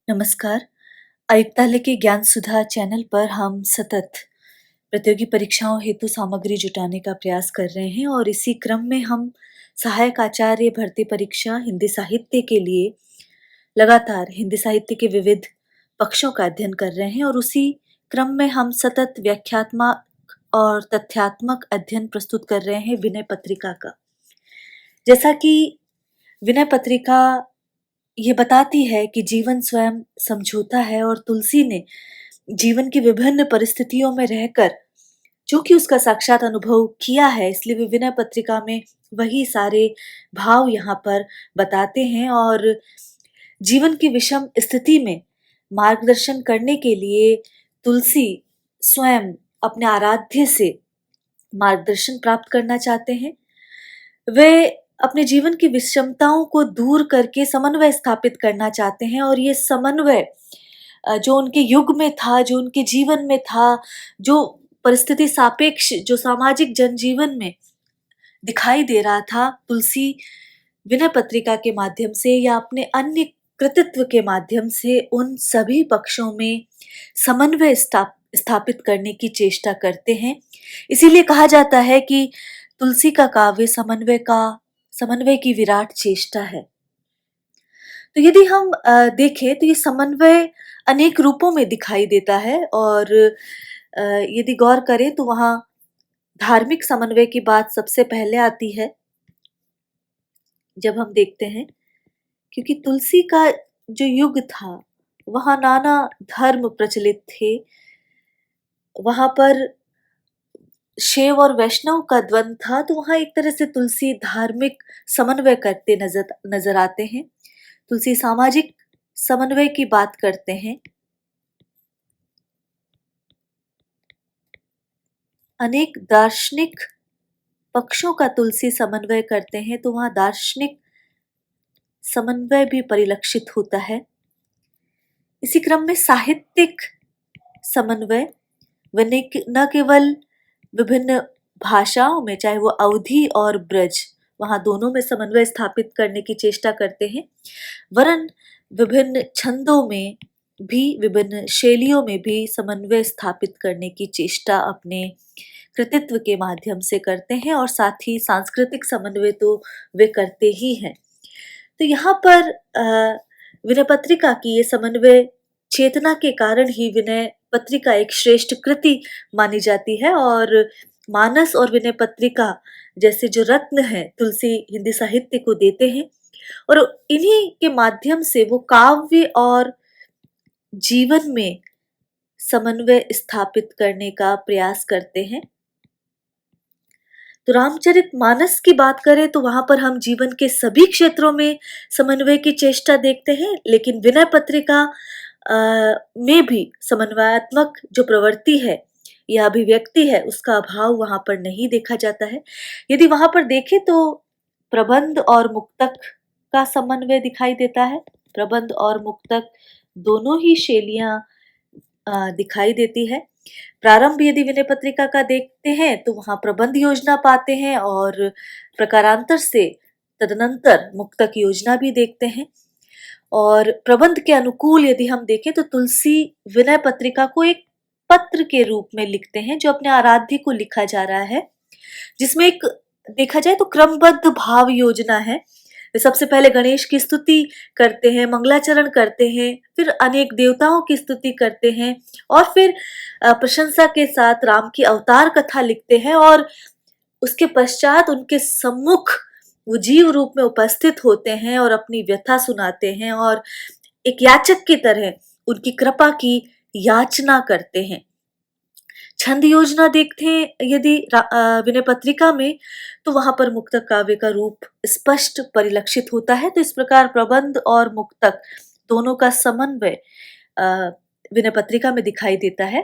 नमस्कार। आयुक्तालय के ज्ञान सुधा चैनल पर हम सतत प्रतियोगी परीक्षाओं हेतु सामग्री जुटाने का प्रयास कर रहे हैं और इसी क्रम में हम सहायक आचार्य भर्ती परीक्षा हिंदी साहित्य के लिए लगातार हिंदी साहित्य के विविध पक्षों का अध्ययन कर रहे हैं और उसी क्रम में हम सतत व्याख्यात्मक और तथ्यात्मक अध्ययन प्रस्तुत कर रहे हैं विनय पत्रिका का। जैसा कि विनय पत्रिका ये बताती है कि जीवन स्वयं समझौता है और तुलसी ने जीवन की विभिन्न परिस्थितियों में रहकर चूंकि उसका साक्षात अनुभव किया है, इसलिए वे विनय पत्रिका में वही सारे भाव यहाँ पर बताते हैं और जीवन की विषम स्थिति में मार्गदर्शन करने के लिए तुलसी स्वयं अपने आराध्य से मार्गदर्शन प्राप्त करना चाहते हैं। वे अपने जीवन की विषमताओं को दूर करके समन्वय स्थापित करना चाहते हैं और ये समन्वय जो उनके युग में था, जो उनके जीवन में था, जो परिस्थिति सापेक्ष जो सामाजिक जनजीवन में दिखाई दे रहा था, तुलसी विनय पत्रिका के माध्यम से या अपने अन्य कृतित्व के माध्यम से उन सभी पक्षों में समन्वय स्थापित करने की चेष्टा करते हैं। इसीलिए कहा जाता है कि तुलसी का काव्य समन्वय की विराट चेष्टा है। तो यदि हम देखें तो ये समन्वय अनेक रूपों में दिखाई देता है और यदि गौर करें तो वहाँ धार्मिक समन्वय की बात सबसे पहले आती है जब हम देखते हैं, क्योंकि तुलसी का जो युग था वहाँ नाना धर्म प्रचलित थे। वहाँ पर शैव और वैष्णव का द्वंद्व था, तो वहाँ एक तरह से तुलसी धार्मिक समन्वय करते नजर आते हैं। तुलसी सामाजिक समन्वय की बात करते हैं। अनेक दार्शनिक पक्षों का तुलसी समन्वय करते हैं, तो वहाँ दार्शनिक समन्वय भी परिलक्षित होता है। इसी क्रम में साहित्यिक समन्वय न केवल विभिन्न भाषाओं में, चाहे वो अवधी और ब्रज, वहां दोनों में समन्वय स्थापित करने की चेष्टा करते हैं, वरन विभिन्न छंदों में भी, विभिन्न शैलियों में भी समन्वय स्थापित करने की चेष्टा अपने कृतित्व के माध्यम से करते हैं और साथ ही सांस्कृतिक समन्वय तो वे करते ही हैं। तो यहाँ पर विनय पत्रिका की ये समन्वय चेतना के कारण ही विनय पत्रिका एक श्रेष्ठ कृति मानी जाती है और मानस और विनय पत्रिका जैसे जो रत्न हैं तुलसी हिंदी साहित्य को देते हैं और इन्हीं के माध्यम से वो काव्य और जीवन में समन्वय स्थापित करने का प्रयास करते हैं। तो रामचरित मानस की बात करें तो वहां पर हम जीवन के सभी क्षेत्रों में समन्वय की चेष्टा देखते हैं, लेकिन विनय पत्रिका में भी समन्वयात्मक जो प्रवृत्ति है या अभिव्यक्ति है उसका अभाव वहां पर नहीं देखा जाता है। यदि वहां पर देखें तो प्रबंध और मुक्तक का समन्वय दिखाई देता है। प्रबंध और मुक्तक दोनों ही शैलियां दिखाई देती है। प्रारंभ यदि विनय पत्रिका का देखते हैं तो वहां प्रबंध योजना पाते हैं और प्रकारांतर से तदनंतर मुक्तक योजना भी देखते हैं। और प्रबंध के अनुकूल यदि हम देखें तो तुलसी विनय पत्रिका को एक पत्र के रूप में लिखते हैं जो अपने आराध्य को लिखा जा रहा है, जिसमें एक देखा जाए तो क्रमबद्ध भाव योजना है। वे सबसे पहले गणेश की स्तुति करते हैं, मंगलाचरण करते हैं, फिर अनेक देवताओं की स्तुति करते हैं और फिर प्रशंसा के साथ राम की अवतार कथा लिखते हैं और उसके पश्चात उनके सम्मुख वो जीव रूप में उपस्थित होते हैं और अपनी व्यथा सुनाते हैं और एक याचक की तरह उनकी कृपा की याचना करते हैं। छंद योजना देखते हैं यदि विनय पत्रिका में तो वहां पर मुक्तक काव्य का रूप स्पष्ट परिलक्षित होता है। तो इस प्रकार प्रबंध और मुक्तक दोनों का समन्वय विनय पत्रिका में दिखाई देता है।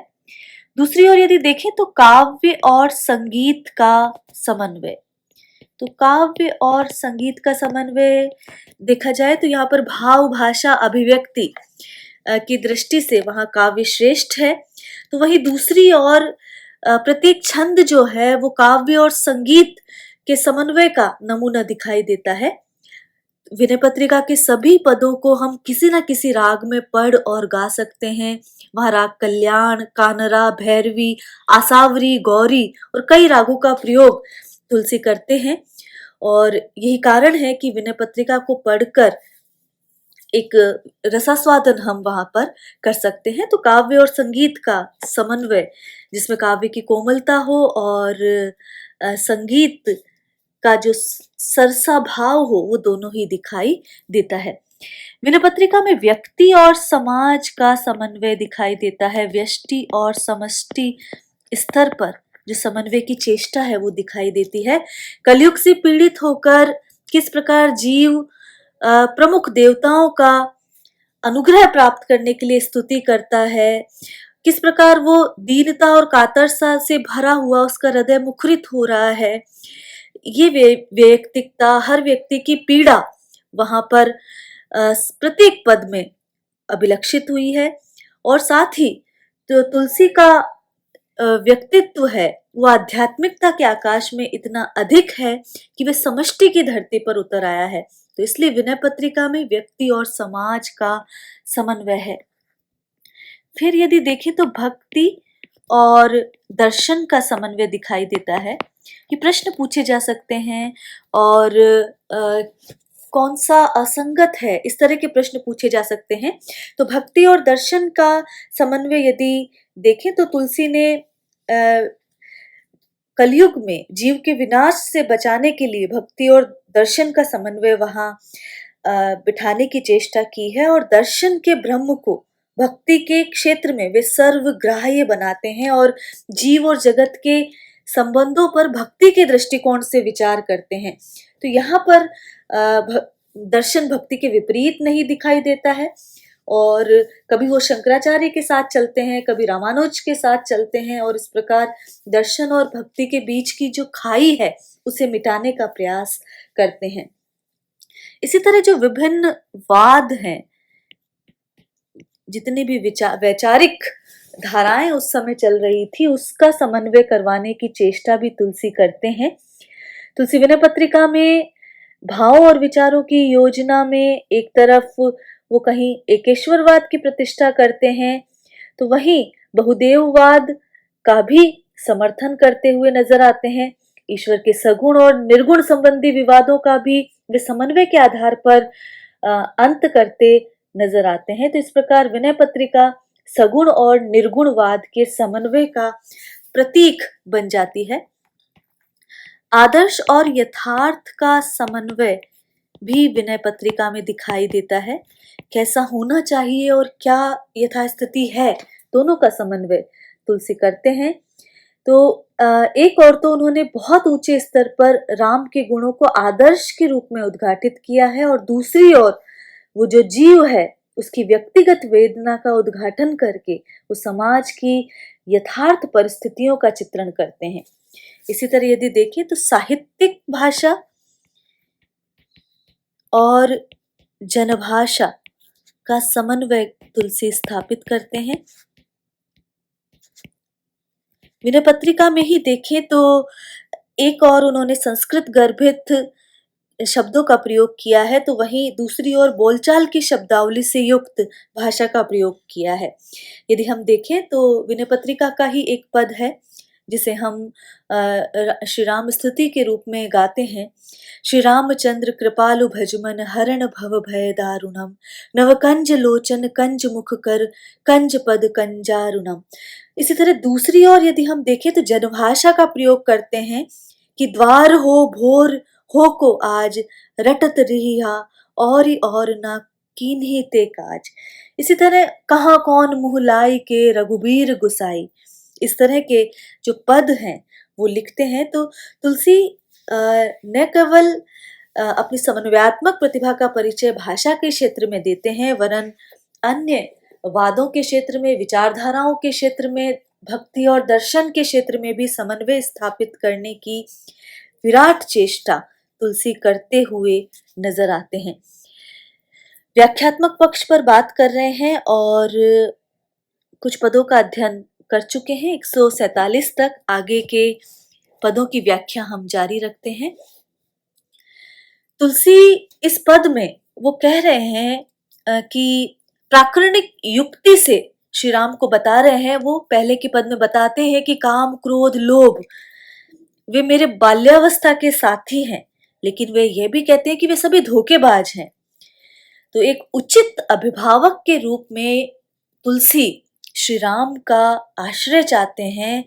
दूसरी ओर यदि देखें तो काव्य और संगीत का समन्वय, तो काव्य और संगीत का समन्वय देखा जाए तो यहाँ पर भाव भाषा अभिव्यक्ति की दृष्टि से वहाँ काव्य श्रेष्ठ है, तो वही दूसरी ओर प्रत्येक छंद जो है वो काव्य और संगीत के समन्वय का नमूना दिखाई देता है। विनय पत्रिका के सभी पदों को हम किसी न किसी राग में पढ़ और गा सकते हैं। वहाँ राग कल्याण, कानरा, भैरवी, आसावरी, गौरी और कई रागों का प्रयोग तुलसी करते हैं और यही कारण है कि विनय पत्रिका को पढ़कर एक रसास्वादन हम वहाँ पर कर सकते हैं। तो काव्य और संगीत का समन्वय, जिसमें काव्य की कोमलता हो और संगीत का जो सरसा भाव हो, वो दोनों ही दिखाई देता है। विनय पत्रिका में व्यक्ति और समाज का समन्वय दिखाई देता है। व्यष्टि और समष्टि स्तर पर जो समन्वय की चेष्टा है वो दिखाई देती है। कलयुग से पीड़ित होकर किस प्रकार जीव प्रमुख देवताओं का अनुग्रह प्राप्त करने के लिए स्तुति करता है, किस प्रकार वो दीनता और कातरता से भरा हुआ उसका हृदय मुखरित हो रहा है। ये वैयक्तिकता, हर व्यक्ति की पीड़ा वहां पर प्रत्येक पद में अभिलक्षित हुई है और साथ ही तो तुलसी का व्यक्तित्व है वो आध्यात्मिकता के आकाश में इतना अधिक है कि वे समष्टि की धरती पर उतर आया है। तो इसलिए विनय पत्रिका में व्यक्ति और समाज का समन्वय है। फिर यदि देखें तो भक्ति और दर्शन का समन्वय दिखाई देता है कि प्रश्न पूछे जा सकते हैं और कौन सा असंगत है, इस तरह के प्रश्न पूछे जा सकते हैं। तो भक्ति और दर्शन का समन्वय यदि देखें तो तुलसी ने कलयुग में जीव के विनाश से बचाने के लिए भक्ति और दर्शन का समन्वय वहां बिठाने की चेष्टा की है और दर्शन के ब्रह्म को भक्ति के क्षेत्र में वे सर्वग्राह्य बनाते हैं और जीव और जगत के संबंधों पर भक्ति के दृष्टिकोण से विचार करते हैं। तो यहाँ पर दर्शन भक्ति के विपरीत नहीं दिखाई देता है और कभी वो शंकराचार्य के साथ चलते हैं, कभी रामानुज के साथ चलते हैं और इस प्रकार दर्शन और भक्ति के बीच की जो खाई है उसे मिटाने का प्रयास करते हैं। इसी तरह जो विभिन्न वाद हैं, जितनी भी वैचारिक धाराएं उस समय चल रही थी, उसका समन्वय करवाने की चेष्टा भी तुलसी करते हैं। तुलसी विनय पत्रिका में भाव और विचारों की योजना में एक तरफ वो कहीं एकेश्वरवाद की प्रतिष्ठा करते हैं तो वहीं बहुदेववाद का भी समर्थन करते हुए नजर आते हैं। ईश्वर के सगुण और निर्गुण संबंधी विवादों का भी वे समन्वय के आधार पर अंत करते नजर आते हैं। तो इस प्रकार विनय पत्रिका सगुण और निर्गुणवाद के समन्वय का प्रतीक बन जाती है। आदर्श और यथार्थ का समन्वय भी विनय पत्रिका में दिखाई देता है। कैसा होना चाहिए और क्या यथास्थिति है, दोनों का समन्वय तुलसी करते हैं। तो एक और तो उन्होंने बहुत ऊंचे स्तर पर राम के गुणों को आदर्श के रूप में उद्घाटित किया है और दूसरी ओर वो जो जीव है उसकी व्यक्तिगत वेदना का उद्घाटन करके वो समाज की यथार्थ परिस्थितियों का चित्रण करते हैं। इसी तरह यदि देखें तो साहित्यिक भाषा और जनभाषा का समन्वय तुलसी स्थापित करते हैं। विनय पत्रिका में ही देखें तो एक और उन्होंने संस्कृत गर्भित शब्दों का प्रयोग किया है तो वहीं दूसरी ओर बोलचाल की शब्दावली से युक्त भाषा का प्रयोग किया है। यदि हम देखें तो विनय पत्रिका का ही एक पद है जिसे हम श्री राम स्तुति के रूप में गाते हैं। श्री रामचंद्र कृपालु भजमन हरण भव भय दारुणम नव कंज लोचन कंज मुख कर कंज पद कंजारुणम। इसी तरह दूसरी ओर यदि हम देखें तो जनभाषा का प्रयोग करते हैं कि द्वार हो भोर हो को आज रटत रिहा और ना कीन्ही ते काज। इसी तरह कहाँ कौन मुँह लाई के रघुबीर गुसाई, इस तरह के जो पद हैं वो लिखते हैं। तो तुलसी न केवल अपनी समन्वयात्मक प्रतिभा का परिचय भाषा के क्षेत्र में देते हैं वरन अन्य वादों के क्षेत्र में, विचारधाराओं के क्षेत्र में, भक्ति और दर्शन के क्षेत्र में भी समन्वय स्थापित करने की विराट चेष्टा तुलसी करते हुए नजर आते हैं। व्याख्यात्मक पक्ष पर बात कर रहे हैं और कुछ पदों का अध्ययन कर चुके हैं। 147 तक आगे के पदों की व्याख्या हम जारी रखते हैं। तुलसी इस पद में वो कह रहे हैं कि प्राकृतिक युक्ति से श्री राम को बता रहे हैं। वो पहले के पद में बताते हैं कि काम, क्रोध, लोभ वे मेरे बाल्यावस्था के साथी हैं, लेकिन वे ये भी कहते हैं कि वे सभी धोखेबाज हैं। तो एक उचित अभिभावक के रूप में तुलसी श्री राम का आश्रय चाहते हैं।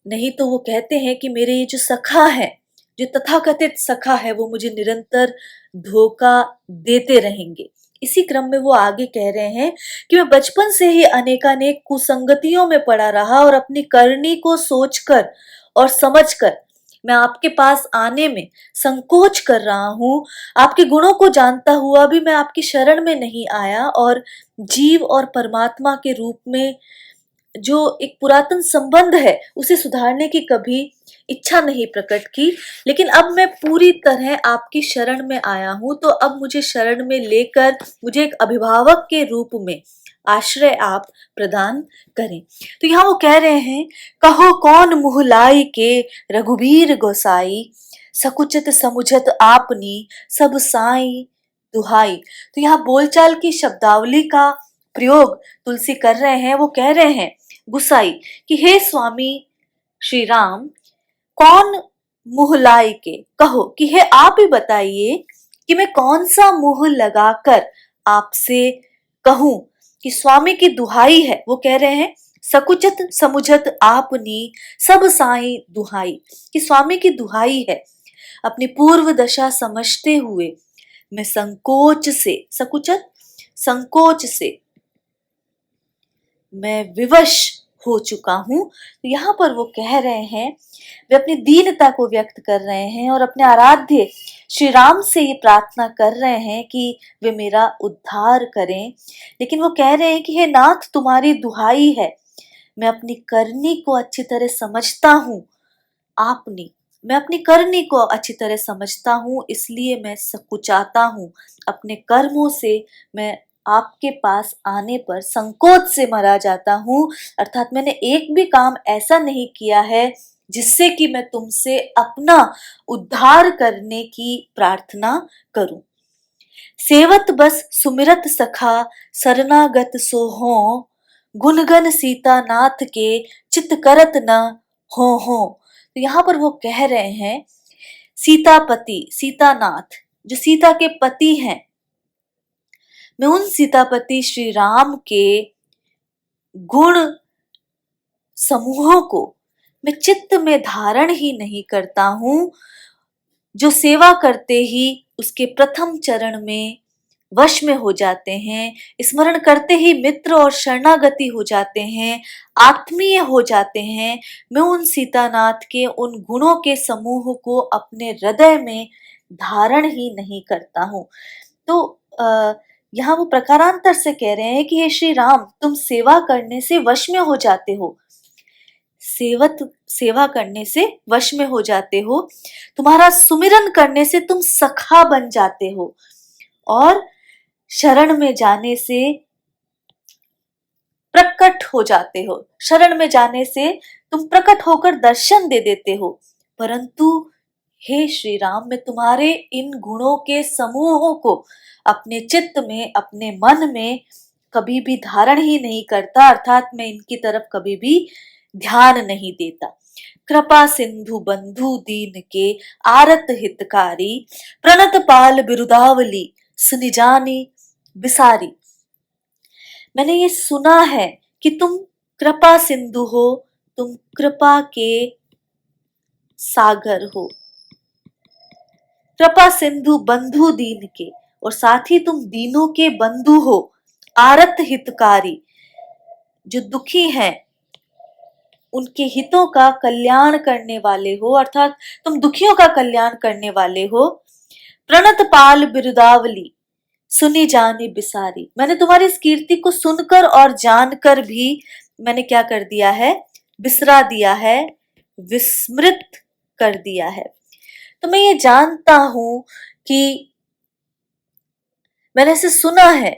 नहीं तो वो कहते हैं कि मेरे ये जो सखा है, जो तथाकथित सखा है, वो मुझे निरंतर धोखा देते रहेंगे। इसी क्रम में वो आगे कह रहे हैं कि मैं बचपन से ही अनेकानेक कुसंगतियों में पड़ा रहा और अपनी करनी को सोचकर और समझकर मैं आपके पास आने में संकोच कर रहा हूँ। आपके गुणों को जानता हुआ भी मैं आपकी शरण में नहीं आया और जीव और परमात्मा के रूप में जो एक पुरातन संबंध है उसे सुधारने की कभी इच्छा नहीं प्रकट की। लेकिन अब मैं पूरी तरह आपकी शरण में आया हूं, तो अब मुझे शरण में लेकर मुझे एक अभिभावक के रूप में आश्रय आप प्रदान करें। तो यहाँ वो कह रहे हैं, कहो कौन मुँह लाई के रघुबीर गोसाई, सकुचित समुझत आपनी सब साई दुहाई। तो यहाँ बोलचाल की शब्दावली का प्रयोग तुलसी कर रहे हैं। वो कह रहे हैं गुसाई कि हे स्वामी श्री राम, कौन मुंह लाई के कहो कि हे आप ही बताइए कि मैं कौन सा मुंह लगाकर आपसे कहूं कि स्वामी की दुहाई है। वो कह रहे हैं सकुचत समुझत आपनी सब साई दुहाई, कि स्वामी की दुहाई है। अपनी पूर्व दशा समझते हुए मैं संकोच से, सकुचत संकोच से मैं विवश हो चुका हूं। तो यहाँ पर वो कह रहे हैं, वे अपनी दीनता को व्यक्त कर रहे हैं और अपने आराध्य श्री राम से ये प्रार्थना कर रहे हैं कि वे मेरा उद्धार करें। लेकिन वो कह रहे हैं कि हे नाथ, तुम्हारी दुहाई है, मैं अपनी करनी को अच्छी तरह समझता हूँ। आपने मैं अपनी करनी को अच्छी तरह समझता हूँ, इसलिए मैं सकुचाता हूँ। अपने कर्मों से मैं आपके पास आने पर संकोच से मरा जाता हूँ। अर्थात मैंने एक भी काम ऐसा नहीं किया है जिससे कि मैं तुमसे अपना उद्धार करने की प्रार्थना करूं। सेवत बस सुमिरत सखा शरणागत सो हो, गुणगन सीता नाथ के चित करत न हो। तो यहाँ पर वो कह रहे हैं, सीतापति, सीतानाथ जो सीता के पति हैं, मैं उन सीतापति श्री राम के गुण समूहों को मैं चित्त में धारण ही नहीं करता हूं, जो सेवा करते ही उसके प्रथम चरण में वश में हो जाते हैं, स्मरण करते ही मित्र और शरणागति हो जाते हैं, आत्मीय हो जाते हैं। मैं उन सीतानाथ के उन गुणों के समूह को अपने हृदय में धारण ही नहीं करता हूँ। तो यहाँ वो प्रकारांतर से कह रहे हैं कि हे श्री राम, तुम सेवा करने से वश में हो जाते हो, सेवा करने से वश में हो जाते हो, तुम्हारा सुमिरन करने से तुम सखा बन जाते हो, और शरण में जाने से प्रकट हो जाते हो। शरण में जाने से तुम प्रकट होकर दर्शन दे देते हो। परंतु हे श्री राम, मैं तुम्हारे इन गुणों के समूहों को अपने चित्त में, अपने मन में कभी भी धारण ही नहीं करता, अर्थात मैं इनकी तरफ कभी भी ध्यान नहीं देता। कृपा सिंधु बंधु दीन के आरत हितकारी, प्रणत पाल बिरुदावली सुनिजानी बिसारी। मैंने ये सुना है कि तुम कृपा सिंधु हो, तुम कृपा के सागर हो, कृपा सिंधु बंधु दीन के, और साथ ही तुम दीनों के बंधु हो। आरत हितकारी, जो दुखी हैं उनके हितों का कल्याण करने वाले हो, अर्थात तुम दुखियों का कल्याण करने वाले हो। प्रणत पाल बिरुदावली सुनी जानी बिसारी, मैंने तुम्हारी इस कीर्ति को सुनकर और जानकर भी मैंने क्या कर दिया है, बिसरा दिया है, विस्मृत कर दिया है। तो मैं ये जानता हूं कि मैंने ऐसे सुना है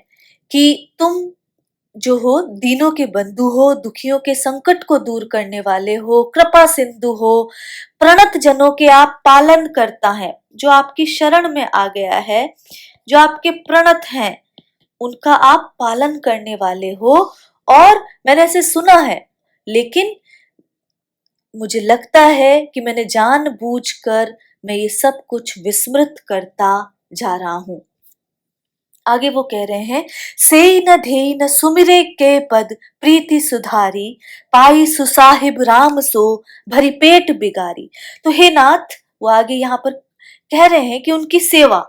कि तुम जो हो, दीनों के बंधु हो, दुखियों के संकट को दूर करने वाले हो, कृपा सिंधु हो, प्रणत जनों के आप पालन करता है। जो आपकी शरण में आ गया है, जो आपके प्रणत हैं, उनका आप पालन करने वाले हो। और मैंने ऐसे सुना है, लेकिन मुझे लगता है कि मैंने जानबूझकर मैं ये सब कुछ विस्मृत करता जा रहा हूं। आगे वो कह रहे हैं, सेई न धेई न सुमिरे के पद प्रीति सुधारी, पाई सुसाहिब राम सो भरी पेट बिगारी। तो हे नाथ, वो आगे यहाँ पर कह रहे हैं कि उनकी सेवा,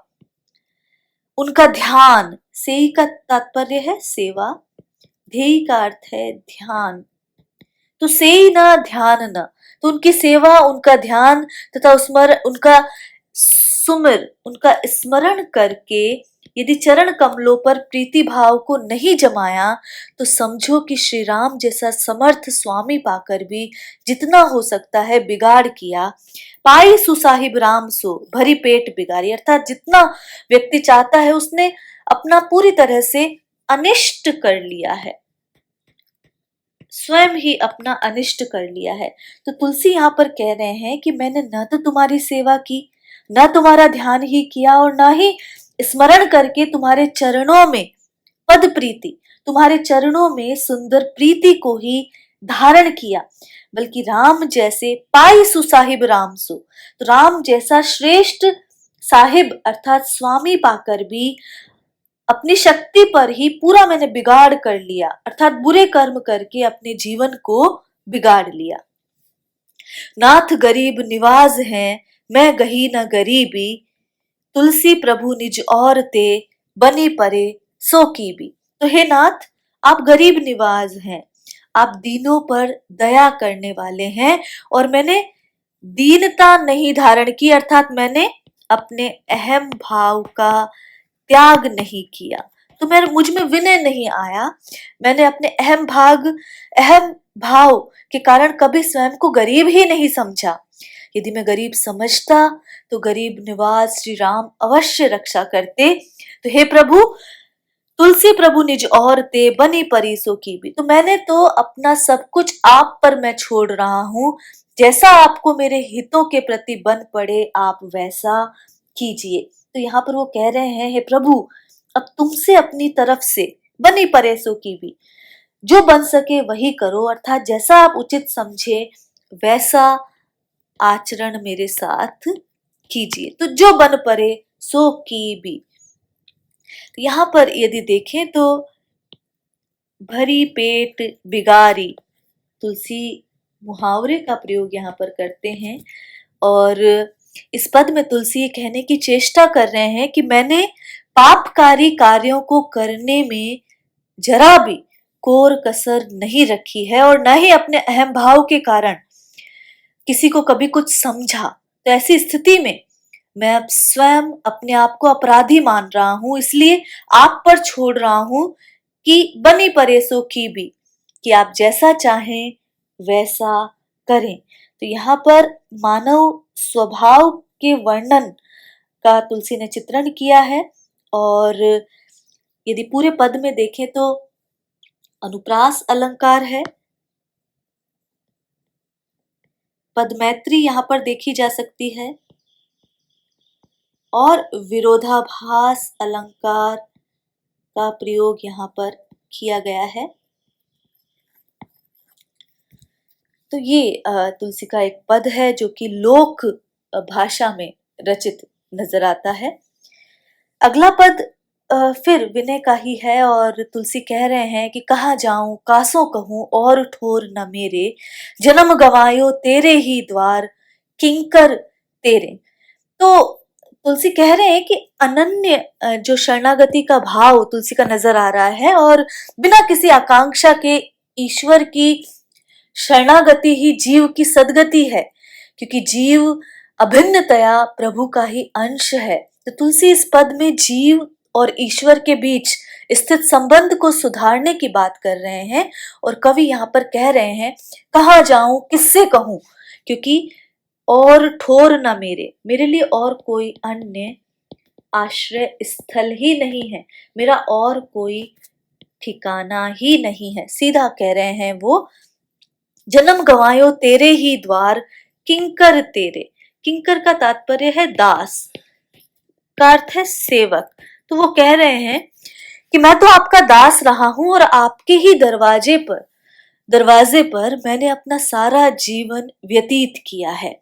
उनका ध्यान, सेई का तात्पर्य है सेवा, धेई का अर्थ है ध्यान। तो सेई न ध्यान न, तो उनकी सेवा, उनका ध्यान तथा उनका सुमिर, उनका स्मरण करके यदि चरण कमलों पर प्रीति भाव को नहीं जमाया, तो समझो कि श्री राम जैसा समर्थ स्वामी पाकर भी जितना हो सकता है बिगाड़ किया। पाई सुसाहिब राम सो भरी पेट बिगाड़ी, अर्थात जितना व्यक्ति चाहता है उसने अपना पूरी तरह से अनिष्ट कर लिया है, स्वयं ही अपना अनिष्ट कर लिया है। तो तुलसी यहाँ पर कह रहे हैं कि मैंने न तो तुम्हारी सेवा की, न तुम्हारा ध्यान ही किया, और न ही स्मरण करके तुम्हारे चरणों में पद प्रीति, तुम्हारे चरणों में सुंदर प्रीति को ही धारण किया, बल्कि राम जैसे पाई सुसाहिब राम सो, तो राम जैसा श्रेष्ठ साहिब अर्थात स्वामी पाकर भी अपनी शक्ति पर ही पूरा मैंने बिगाड़ कर लिया, अर्थात बुरे कर्म करके अपने जीवन को बिगाड़ लिया। नाथ गरीब निवाज हैं, मैं गही न गरीबी, तुलसी प्रभु निज और ते, बनी परे सो की भी। तो हे नाथ, आप गरीब निवाज हैं, आप दीनों पर दया करने वाले हैं, और मैंने दीनता नहीं धारण की, अर्थात मैंने अपने अहम भाव का त्याग नहीं किया। तो मुझ में विनय नहीं आया, मैंने अपने अहम भाव के कारण कभी स्वयं को गरीब ही नहीं समझा। यदि मैं गरीब समझता तो गरीब निवाज श्री राम अवश्य रक्षा करते। तो हे प्रभु, तुलसी प्रभु निज और ते, बनी परीसो की भी, तो मैंने तो अपना सब कुछ आप पर मैं छोड़ रहा हूं, जैसा आपको मेरे हितों के प्रति बन पड़े आप वैसा कीजिए। तो यहाँ पर वो कह रहे हैं, हे प्रभु, अब तुमसे अपनी तरफ से बनी परेसों की भी, जो बन सके वही करो, अर्थात जैसा आप उचित समझे वैसा आचरण मेरे साथ कीजिए। तो जो बन पड़े सो की भी, तो यहाँ पर यदि देखें तो भरी पेट बिगारी, तुलसी मुहावरे का प्रयोग यहाँ पर करते हैं, और इस पद में तुलसी ये कहने की चेष्टा कर रहे हैं कि मैंने पापकारी कार्यों को करने में जरा भी कोर कसर नहीं रखी है, और न ही अपने अहम भाव के कारण किसी को कभी कुछ समझा। तो ऐसी स्थिति में मैं अब स्वयं अपने आप को अपराधी मान रहा हूं, इसलिए आप पर छोड़ रहा हूं कि बनी परेसों की भी, कि आप जैसा चाहें वैसा करें। तो यहाँ पर मानव स्वभाव के वर्णन का तुलसी ने चित्रण किया है, और यदि पूरे पद में देखें तो अनुप्रास अलंकार है, पदमैत्री यहाँ पर देखी जा सकती है, और विरोधाभास अलंकार का प्रयोग यहाँ पर किया गया है। तो ये तुलसी का एक पद है जो कि लोक भाषा में रचित नजर आता है। अगला पद फिर विनय का ही है, और तुलसी कह रहे हैं कि कहाँ जाऊं कासों कहूं और ठोर न मेरे, जन्म गवायो तेरे ही द्वार किंकर तेरे। तो तुलसी कह रहे हैं कि अनन्य जो शरणागति का भाव तुलसी का नजर आ रहा है, और बिना किसी आकांक्षा के ईश्वर की शरणागति ही जीव की सदगति है, क्योंकि जीव अभिन्नतया प्रभु का ही अंश है। तो तुलसी इस पद में जीव और ईश्वर के बीच स्थित संबंध को सुधारने की बात कर रहे हैं, और कवि यहाँ पर कह रहे हैं, कहाँ जाऊं किससे कहूं, क्योंकि और ठोर न मेरे लिए और कोई अन्य आश्रय स्थल ही नहीं है, मेरा और कोई ठिकाना ही नहीं है। सीधा कह रहे हैं वो, जन्म गंवायो तेरे ही द्वार, किंकर तेरे। किंकर का तात्पर्य है दास, का अर्थ है सेवक। तो वो कह रहे हैं कि मैं तो आपका दास रहा हूं और आपके ही दरवाजे पर मैंने अपना सारा जीवन व्यतीत किया है।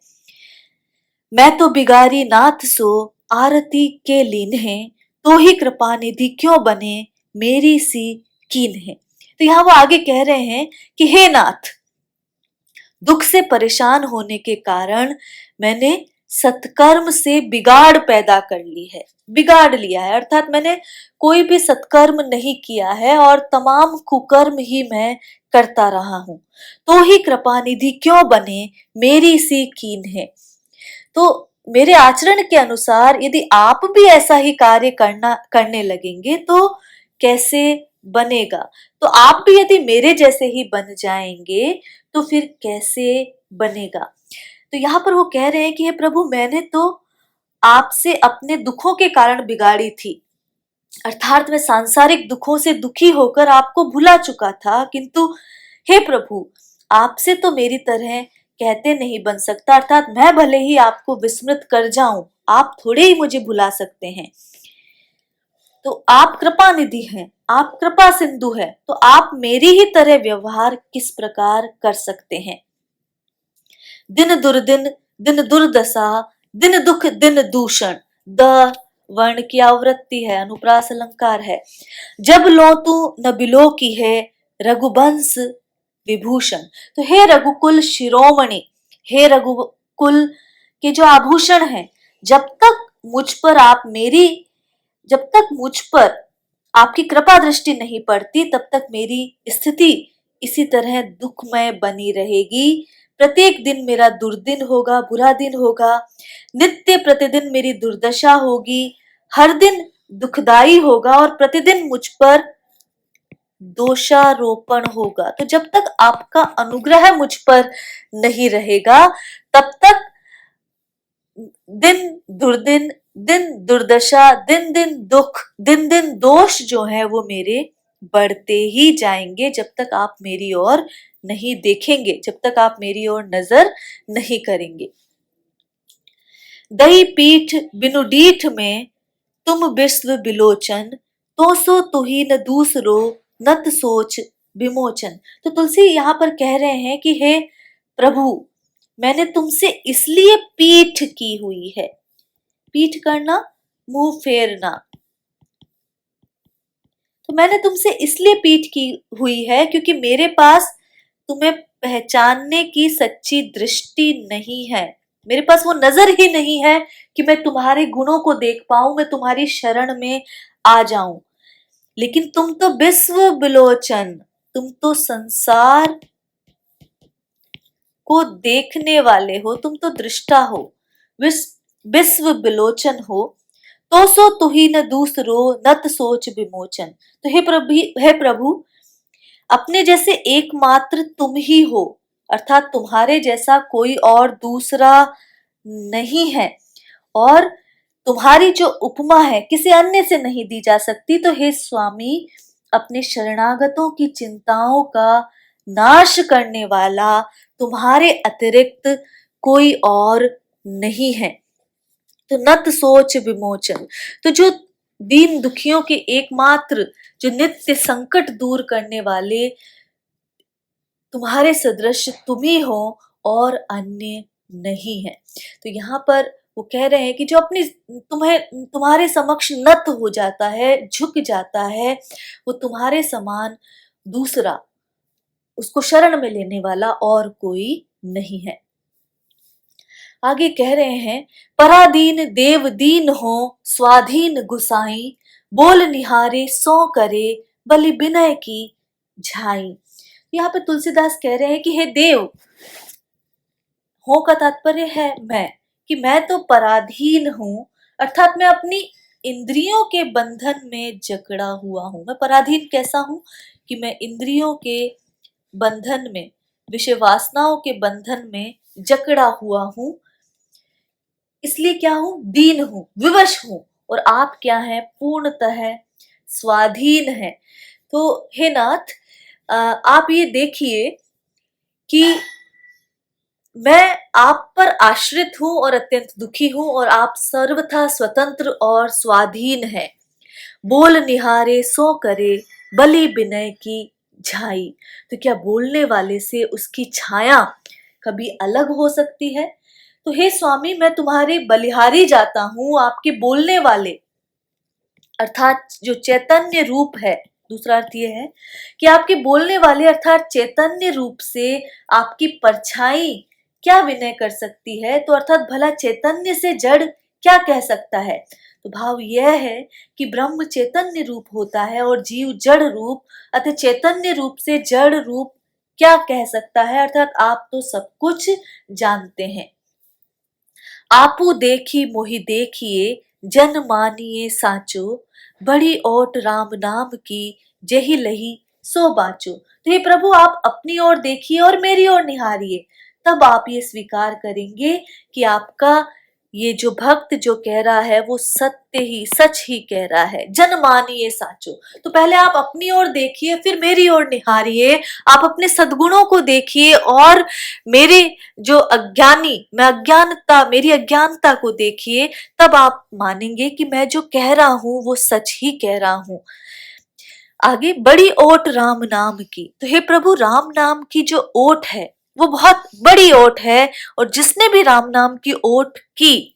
मैं तो बिगारी नाथ सो आरती के लीन्हे, तो ही कृपा निधि क्यों बने मेरी सी कीन्हे। तो यहाँ वो आगे कह रहे हैं कि हे नाथ, दुख से परेशान होने के कारण मैंने सत्कर्म से बिगाड़ पैदा कर ली है, बिगाड़ लिया है, अर्थात मैंने कोई भी सत्कर्म नहीं किया है और तमाम कुकर्म ही मैं करता रहा हूं। तो ही कृपा निधि क्यों बने मेरी सी कीन है। तो मेरे आचरण के अनुसार यदि आप भी ऐसा ही कार्य करने लगेंगे तो कैसे बनेगा। तो आप भी यदि मेरे जैसे ही बन जाएंगे तो फिर कैसे बनेगा। तो यहाँ पर वो कह रहे हैं कि हे प्रभु, मैंने तो आपसे अपने दुखों के कारण बिगाड़ी थी, अर्थात मैं सांसारिक दुखों से दुखी होकर आपको भुला चुका था, किंतु हे प्रभु, आपसे तो मेरी तरह कहते नहीं बन सकता, अर्थात मैं भले ही आपको विस्मृत कर जाऊं, आप थोड़े ही मुझे भुला सकते हैं। तो आप कृपा निधि हैं, आप कृपा सिंधु है, तो आप मेरी ही तरह व्यवहार किस प्रकार कर सकते हैं। दिन दुर्दिन दिन दुर्दशा, दिन दुख दिन दूषण। द वर्ण की आवृत्ति है, अनुप्रास अलंकार है। जब लो तू न बिलो की है रघुवंश विभूषण। तो हे रघुकुल शिरोमणि, हे रघुकुल के जो आभूषण हैं, जब तक मुझ पर आपकी कृपा दृष्टि नहीं पड़ती तब तक मेरी स्थिति इसी तरह दुखमय बनी रहेगी। प्रत्येक दिन मेरा दुर्दिन होगा, बुरा दिन होगा, नित्य प्रतिदिन मेरी दुर्दशा होगी, हर दिन दुखदाई होगा और प्रतिदिन मुझ पर दोषारोपण होगा। तो जब तक आपका अनुग्रह मुझ पर नहीं रहेगा तब तक दिन दुर्दिन, दिन दुर्दशा, दिन दिन दुख, दिन दिन दोष जो है वो मेरे बढ़ते ही जाएंगे, जब तक आप मेरी ओर नहीं देखेंगे, जब तक आप मेरी ओर नजर नहीं करेंगे। दही पीठ बिनु डीठ में तुम विश्व बिलोचन, तो सो तुही न दूसरो नत सोच विमोचन। तो तुलसी यहाँ पर कह रहे हैं कि हे प्रभु, मैंने तुमसे इसलिए पीठ की हुई है। पीठ करना, मुंह फेरना। तो मैंने तुमसे इसलिए पीठ की हुई है क्योंकि मेरे पास तुम्हें पहचानने की सच्ची दृष्टि नहीं है, मेरे पास वो नजर ही नहीं है कि मैं तुम्हारे गुणों को देख पाऊं, मैं तुम्हारी शरण में आ जाऊं। लेकिन तुम तो विश्व बिलोचन, तुम तो संसार को देखने वाले हो, तुम तो दृष्टा हो, विश्व बिलोचन हो। तो सो तुही न दूसरो नत सोच विमोचन। तो हे प्रभु, अपने जैसे एकमात्र तुम ही हो, अर्थात तुम्हारे जैसा कोई और दूसरा नहीं है, और तुम्हारी जो उपमा है किसी अन्य से नहीं दी जा सकती। तो हे स्वामी, अपने शरणागतों की चिंताओं का नाश करने वाला तुम्हारे अतिरिक्त कोई और नहीं है। तो नत सोच विमोचन, तो जो दीन दुखियों के एकमात्र, जो नित्य संकट दूर करने वाले, तुम्हारे सदृश तुम ही हो और अन्य नहीं है। तो यहाँ पर वो कह रहे हैं कि जो अपनी तुम्हारे समक्ष नत हो जाता है, झुक जाता है, वो तुम्हारे समान दूसरा, उसको शरण में लेने वाला और कोई नहीं है। आगे कह रहे हैं, पराधीन देव दीन हो स्वाधीन गुसाई, बोल निहारे सो करे बलि विनय की झाई। यहाँ पे तुलसीदास कह रहे हैं कि हे देव, हो का तात्पर्य है मैं, कि मैं तो पराधीन हूं, अर्थात मैं अपनी इंद्रियों के बंधन में जकड़ा हुआ हूं। मैं पराधीन कैसा हूं कि मैं इंद्रियों के बंधन में, विषय वासनाओं के बंधन में जकड़ा हुआ हूं। इसलिए क्या हूं? दीन हूं, विवश हूं। और आप क्या हैं? पूर्णतः स्वाधीन है। तो हे नाथ, आप ये देखिए कि मैं आप पर आश्रित हूँ और अत्यंत दुखी हूँ, और आप सर्वथा स्वतंत्र और स्वाधीन हैं। बोल निहारे सो करे, बलि विनय की झाई। तो क्या बोलने वाले से उसकी छाया कभी अलग हो सकती है? तो हे स्वामी, मैं तुम्हारे बलिहारी जाता हूँ, आपके बोलने वाले अर्थात जो चैतन्य रूप है। दूसरा अर्थ ये है कि आपके बोलने वाले अर्थात चैतन्य रूप से आपकी परछाई क्या विनय कर सकती है? तो अर्थात भला चैतन्य से जड़ क्या कह सकता है? तो भाव यह है कि ब्रह्म चैतन्य रूप होता है और जीव जड़ रूप, अतः चैतन्य रूप से जड़ रूप क्या कह सकता है? अर्थात आप तो सब कुछ जानते हैं। आपू देखी मोहि देखिए, जन मानिए साचो, बड़ी ओट राम नाम की, जेहि लही सो बाचो। तो हे प्रभु, आप अपनी ओर देखिए और मेरी ओर निहारिए, तब आप ये स्वीकार करेंगे कि आपका ये जो भक्त जो कह रहा है वो सत्य ही सच ही कह रहा है। जन मानिए साचो। तो पहले आप अपनी ओर देखिए, फिर मेरी ओर निहारिए। आप अपने सद्गुणों को देखिए और मेरे जो मेरी अज्ञानता को देखिए, तब आप मानेंगे कि मैं जो कह रहा हूं वो सच ही कह रहा हूं। आगे, बड़ी ओट राम नाम की। तो हे प्रभु, राम नाम की जो ओट है वो बहुत बड़ी ओट है, और जिसने भी राम नाम की ओट की,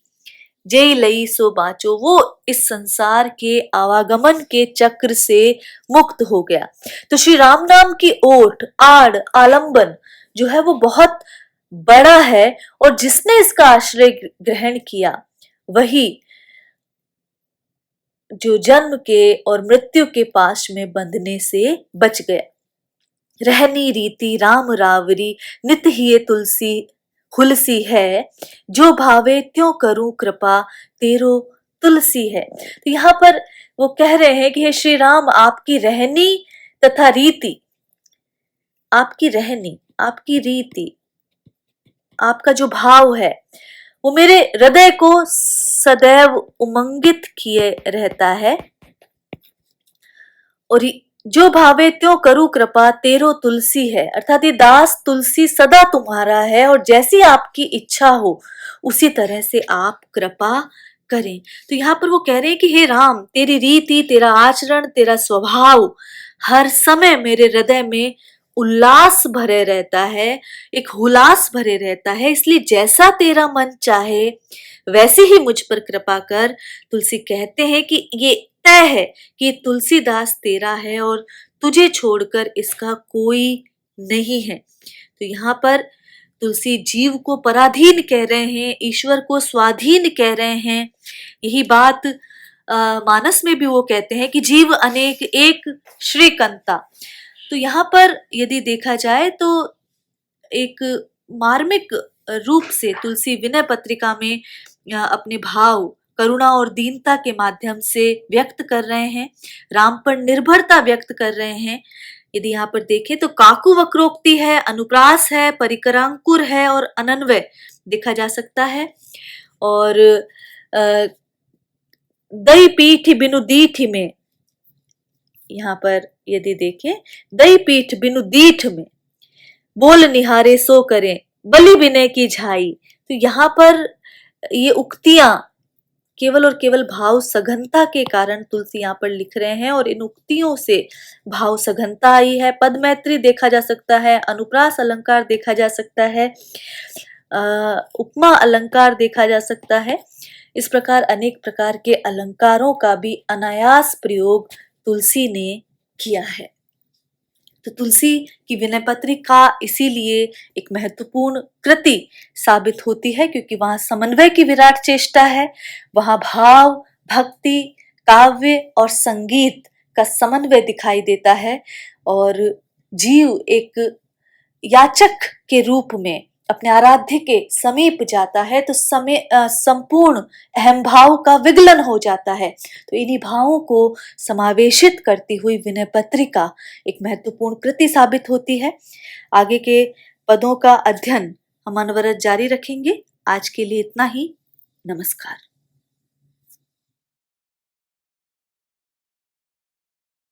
जय लई सो बाचो, वो इस संसार के आवागमन के चक्र से मुक्त हो गया। तो श्री राम नाम की ओट, आड़, आलंबन जो है वो बहुत बड़ा है, और जिसने इसका आश्रय ग्रहण किया वही जो जन्म के और मृत्यु के पाश में बंधने से बच गया। रहनी रीति राम रावरी, नित हिये तुलसी हुलसी है, जो भावे त्यों करूं कृपा, तेरो तुलसी है। तो यहाँ पर वो कह रहे हैं कि हे श्री राम, आपकी रहनी तथा रीति, आपकी रहनी, आपकी रीति, आपका जो भाव है वो मेरे हृदय को सदैव उमंगित किए रहता है। और जो भावे त्यों करूं कृपा, तेरो तुलसी है, अर्थात ये दास तुलसी सदा तुम्हारा है, और जैसी आपकी इच्छा हो उसी तरह से आप कृपा करें। तो यहाँ पर वो कह रहे हैं कि हे राम, तेरी रीति, तेरा आचरण, तेरा स्वभाव हर समय मेरे हृदय में उल्लास भरे रहता है, एक हुलास भरे रहता है, इसलिए जैसा तेरा मन चाहे वैसे ही मुझ पर कृपा कर। तुलसी कहते हैं कि ये तय है कि तुलसीदास तेरा है और तुझे छोड़कर इसका कोई नहीं है। तो यहाँ पर तुलसी जीव को पराधीन कह रहे हैं, ईश्वर को स्वाधीन कह रहे हैं। यही बात मानस में भी वो कहते हैं कि जीव अनेक एक श्रीकंता। तो यहाँ पर यदि देखा जाए तो एक मार्मिक रूप से तुलसी विनय पत्रिका में अपने भाव करुणा और दीनता के माध्यम से व्यक्त कर रहे हैं, राम पर निर्भरता व्यक्त कर रहे हैं। यदि यहाँ पर देखें तो काकु वक्रोक्ति है, अनुप्रास है, परिकरांकुर है और अनन्वय देखा जा सकता है। और दई पीठ बिनु दीठ में, यहाँ पर यदि देखें, दई पीठ बिनु दीठ में, बोल निहारे सो करें, बलि विनय की झाई। तो यहाँ पर ये उक्तियां केवल और केवल भाव सघनता के कारण तुलसी यहाँ पर लिख रहे हैं, और इन उक्तियों से भाव सघनता आई है। पद मैत्री देखा जा सकता है, अनुप्रास अलंकार देखा जा सकता है, उपमा अलंकार देखा जा सकता है। इस प्रकार अनेक प्रकार के अलंकारों का भी अनायास प्रयोग तुलसी ने किया है। तो तुलसी की विनय पत्रिका इसीलिए एक महत्वपूर्ण कृति साबित होती है, क्योंकि वहां समन्वय की विराट चेष्टा है, वहां भाव, भक्ति, काव्य और संगीत का समन्वय दिखाई देता है, और जीव एक याचक के रूप में अपने आराध्य के समीप जाता है तो संपूर्ण अहम भाव का विगलन हो जाता है। तो इन्हीं भावों को समावेशित करती हुई विनय पत्रिका एक महत्वपूर्ण कृति साबित होती है। आगे के पदों का अध्ययन हम अनवरत जारी रखेंगे। आज के लिए इतना ही। नमस्कार।